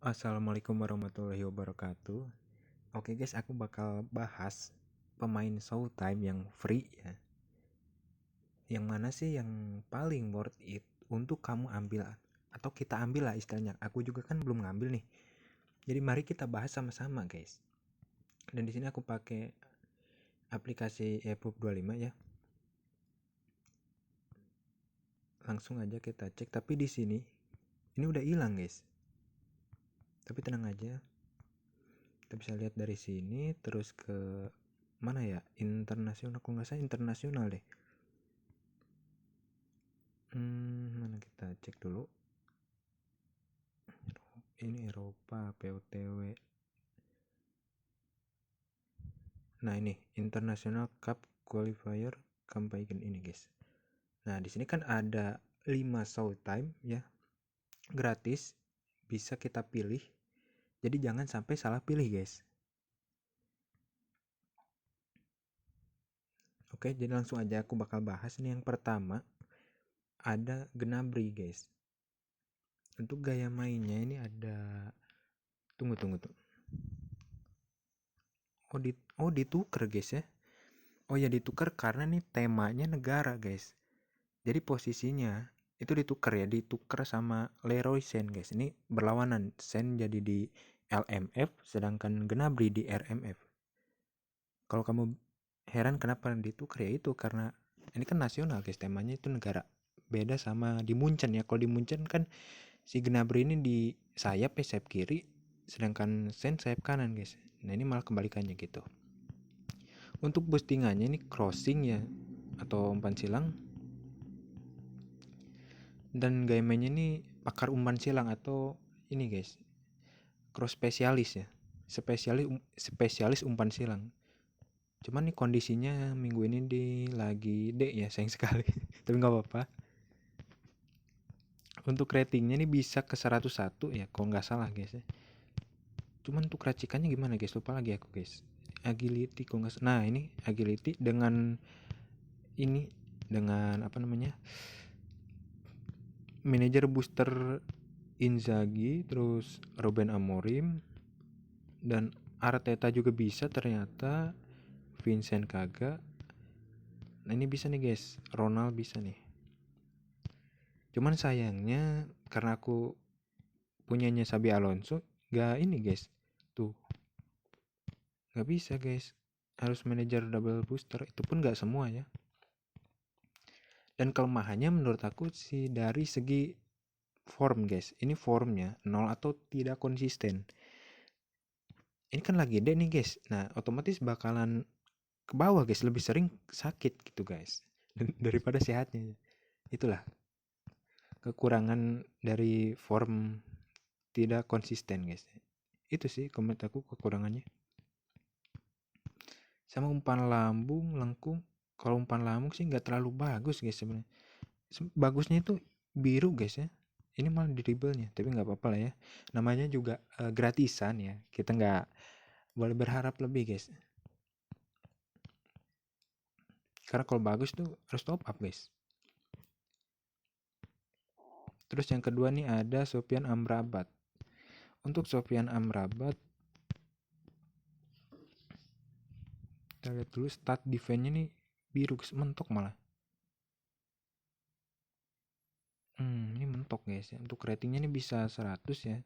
Assalamualaikum warahmatullahi wabarakatuh. Oke guys, aku bakal bahas pemain Showtime yang free ya. Yang mana sih yang paling worth it untuk kamu ambil atau kita ambil lah istilahnya. Aku juga kan belum ngambil nih. Jadi mari kita bahas sama-sama guys. Dan di sini aku pakai aplikasi ePub 25 ya. Langsung aja kita cek, tapi di sini ini udah hilang guys. Tapi tenang aja. Kita bisa lihat dari sini terus ke mana ya? Internasional, kalau nggak salah internasional deh. Mana kita cek dulu. Ini Eropa, POTW. Nah ini International Cup Qualifier Campaign ini guys. Nah di sini kan ada 5 showtime ya, gratis, bisa kita pilih. Jadi jangan sampai salah pilih guys. Oke, jadi langsung aja aku bakal bahas nih. Yang pertama ada Gnabry guys. Untuk gaya mainnya ini ada, tunggu. Ditukar guys ya. Oh ya, ditukar karena nih temanya negara guys. Jadi posisinya itu ditukar sama Leroy Sen guys. Ini berlawanan, Sen jadi di LMF sedangkan Gnabry di RMF. Kalau kamu heran kenapa ditukar, ya itu karena ini kan nasional guys, temanya itu negara. Beda sama di Munchen ya. Kalau di Munchen kan si Gnabry ini di sayap kiri, sedangkan Sen sayap kanan guys. Nah ini malah kebalikannya gitu. Untuk boostingannya ini crossing ya, atau umpan silang. Dan gaya mainnya ini pakar umpan silang atau ini guys, cross spesialis ya, spesialis umpan silang. Cuman nih kondisinya minggu ini lagi D ya, sayang sekali. Tapi nggak apa-apa. Untuk ratingnya ini bisa ke 101 ya, kalau nggak salah guys ya. Cuman untuk racikannya gimana guys, lupa lagi aku guys. Agility kalau nggak salah. Nah ini agility dengan ini, dengan apa namanya, manajer booster Inzaghi, terus Ruben Amorim, dan Arteta juga bisa ternyata, Vincent kagak. Nah ini bisa nih guys, Ronald bisa nih. Cuman sayangnya karena aku punyanya Xabi Alonso, gak ini guys, tuh gak bisa guys, harus manajer double booster, itu pun gak semua ya. Dan kelemahannya menurut aku sih dari segi form guys, ini formnya 0 atau tidak konsisten. Ini kan lagi D nih guys, nah otomatis bakalan ke bawah guys, lebih sering sakit gitu guys daripada sehatnya. Itulah kekurangan dari form tidak konsisten guys. Itu sih komentar aku kekurangannya. Sama umpan lambung lengkung, kalau umpan lambung sih nggak terlalu bagus guys sebenarnya. Bagusnya itu biru guys ya, ini malah dribblenya, tapi nggak apa-apa lah ya, namanya juga gratisan ya, kita nggak boleh berharap lebih guys. Karena kalau bagus tuh harus top up guys. Terus yang kedua nih ada Sofyan Amrabat. Untuk Sofyan Amrabat, kita lihat dulu stat defense-nya nih biru guys, mentok malah. Ini mentok guys ya. Untuk ratingnya ini bisa 100 ya.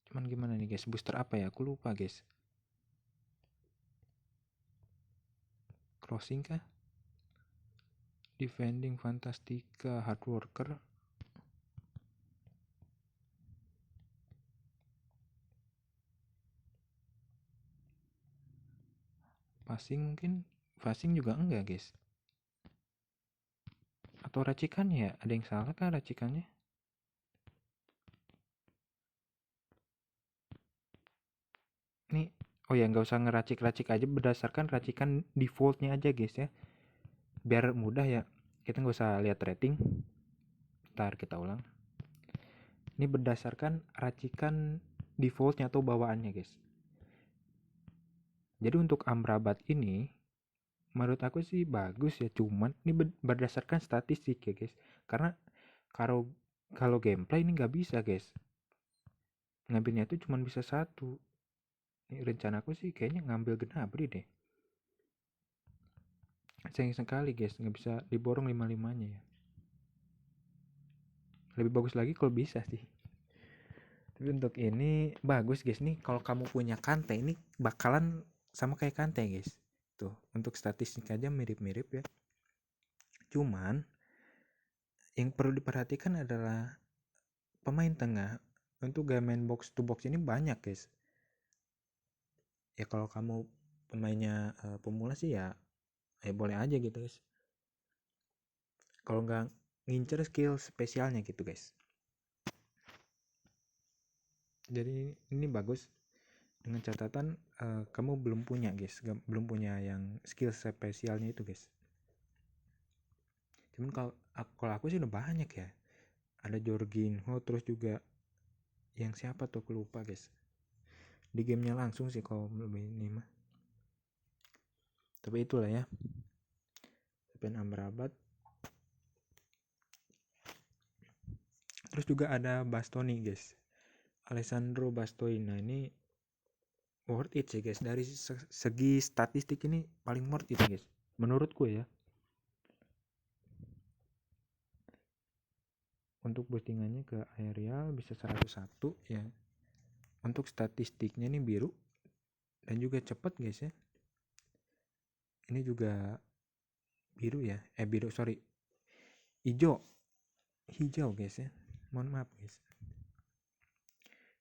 Cuman gimana nih guys, booster apa ya, aku lupa guys. Crossing kah? Defending Fantastica, hard worker. Passing mungkin, passing juga enggak guys. Atau racikan ya, ada yang salah kah racikannya? Nih, oh ya nggak usah ngeracik-racik aja, berdasarkan racikan defaultnya aja guys ya. Biar mudah ya, kita nggak usah lihat rating. Ntar kita ulang. Ini berdasarkan racikan defaultnya atau bawaannya guys. Jadi untuk Amrabat ini menurut aku sih bagus ya, cuman ini berdasarkan statistik ya guys. Karena kalau Kalau gameplay ini nggak bisa guys, ngambilnya tuh cuma bisa satu. Ini rencanaku sih kayaknya ngambil Gnabry deh. Sayang sekali guys, nggak bisa diborong 5-5-nya ya. Lebih bagus lagi kalau bisa sih. Tapi untuk ini bagus guys nih, kalau kamu punya Kante ini bakalan sama kayak Kante guys. Tuh, untuk statistik aja mirip-mirip ya. Cuman yang perlu diperhatikan adalah pemain tengah untuk gaya main box to box ini banyak guys. Ya kalau kamu pemainnya pemula sih ya boleh aja gitu guys. Kalau nggak ngincer skill spesialnya gitu guys. Jadi ini bagus dengan catatan kamu belum punya guys, belum punya yang skill spesialnya itu guys. Cuman kalau aku sih udah banyak ya. Ada Jorginho, terus juga yang siapa tuh aku lupa guys. Di gamenya langsung sih kalau lebih ini mah. Tapi itulah ya. Pen Amrabat. Terus juga ada Bastoni guys. Alessandro Bastoni. Nah ini worth it sih guys. Dari segi statistik ini paling worth it guys. Menurutku ya. Untuk boostingannya ke aerial bisa 101 ya. Untuk statistiknya ini biru dan juga cepet guys ya. Ini juga biru ya. Hijau guys ya. Mohon maaf guys.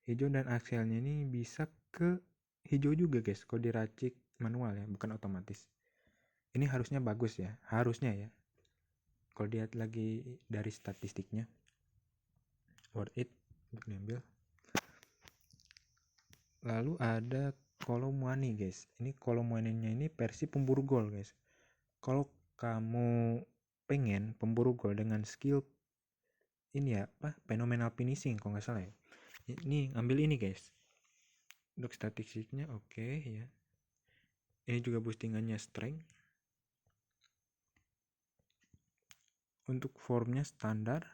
Hijau dan akselnya ini bisa ke hijau juga guys. Kalau diracik manual ya, bukan otomatis. Ini harusnya bagus ya. Harusnya ya. Kalau lihat lagi dari statistiknya. Worth it untuk diambil. Lalu ada Kolomwani guys. Ini Kolomwani-nya ini versi pemburu gol guys. Kalau kamu pengen pemburu gol dengan skill ini ya phenomenal finishing kalau nggak salah ya. Ini ambil ini guys. Untuk statistiknya oke ya. Ini juga boostingannya strength. Untuk formnya standar.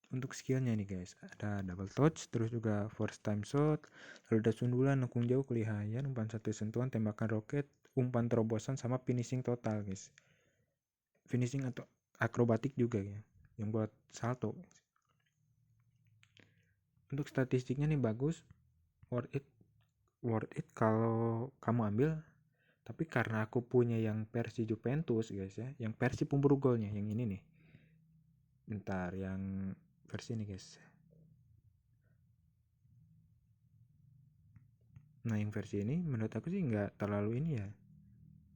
Untuk skillnya nih guys, ada double touch, terus juga first time shot, lalu ada sundulan, nekung jauh, kelihayan, umpan satu sentuhan, tembakan roket, umpan terobosan, sama finishing total guys. Finishing atau akrobatik juga ya, yang buat salto. Untuk statistiknya nih bagus, worth it kalau kamu ambil. Tapi karena aku punya yang versi Juventus guys ya, yang versi pemburu golnya, yang ini nih. Bentar, yang versi ini guys. Nah yang versi ini menurut aku sih nggak terlalu ini ya.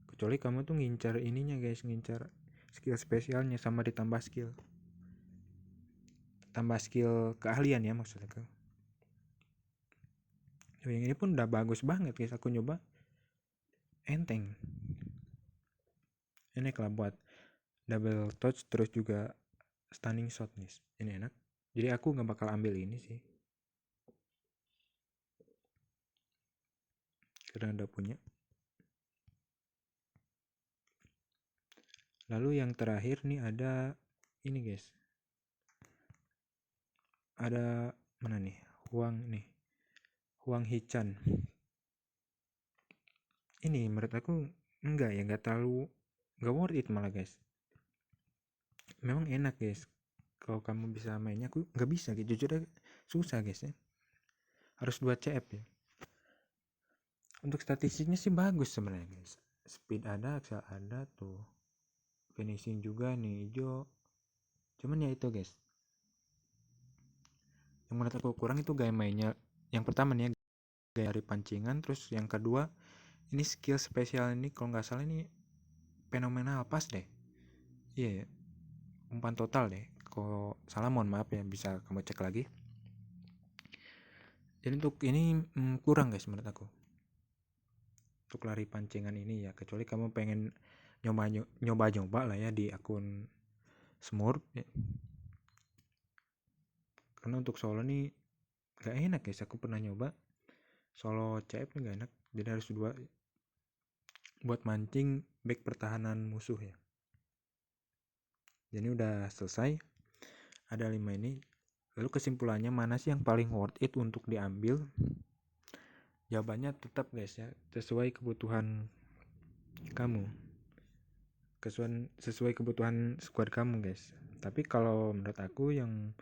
Kecuali kamu tuh ngincar ininya guys, ngincar skill spesialnya sama ditambah skill. Tambah skill keahlian ya maksudnya. Yang ini pun udah bagus banget guys, aku nyoba enteng. Ini kalau buat double touch terus juga stunning shot nih. Ini enak. Jadi aku nggak bakal ambil ini sih. Karena udah punya. Lalu yang terakhir nih ada ini guys. Ada mana nih? Huang Hichan. Ini menurut aku enggak ya, enggak worth it malah guys. Memang enak guys. Kalau kamu bisa mainnya, aku nggak bisa gitu. Jujur aja susah guys ya. Harus 2 CF ya. Untuk statistiknya sih bagus sebenarnya guys. Speed ada, axel ada tuh. Finishing juga nih hijau. Cuman ya itu guys. Yang menurut aku kurang itu gaya mainnya. Yang pertama nih ya, gaya dari pancingan. Terus yang kedua, ini skill spesial ini kalau nggak salah ini fenomenal pas deh. Iya ya. Umpan total deh. Kalau salah mohon maaf ya, bisa kamu cek lagi. Jadi untuk ini kurang guys menurut aku. Untuk lari pancingan ini ya, kecuali kamu pengen nyoba lah ya di akun Smurf ya. Karena untuk solo nih gak enak guys, aku pernah nyoba solo CF gak enak, jadi harus 2 buat mancing back pertahanan musuh ya. Jadi udah selesai, ada 5 ini. Lalu kesimpulannya mana sih yang paling worth it untuk diambil? Jawabannya tetap guys ya, sesuai kebutuhan kamu, sesuai kebutuhan squad kamu guys. Tapi kalau menurut aku yang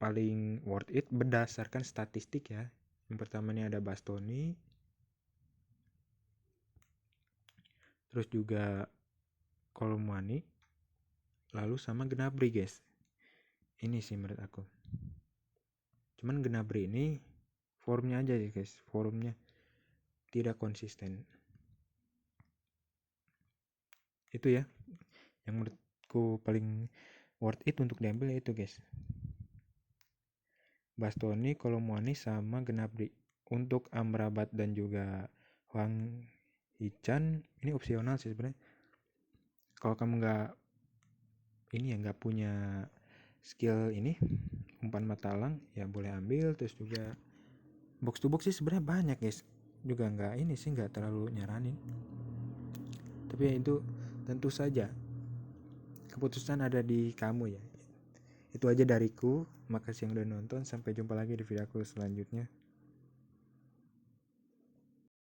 paling worth it berdasarkan statistik ya, yang pertama ini ada Bastoni, terus juga Kolomwani, lalu sama Gnabry guys. Ini sih menurut aku. Cuman Gnabry ini formnya aja ya guys, formnya tidak konsisten. Itu ya yang menurutku paling worth it untuk diambil, itu guys. Bastoni, Kolomwani sama Gnabry. Untuk Amrabat dan juga Hwang Hee-chan ini opsional sih sebenarnya. Kalau kamu nggak punya skill ini umpan matalang ya boleh ambil. Terus juga box to box sih sebenarnya banyak guys, juga nggak terlalu nyaranin. Tapi ya itu tentu saja keputusan ada di kamu ya. Itu aja dariku, makasih yang udah nonton, sampai jumpa lagi di videoku selanjutnya.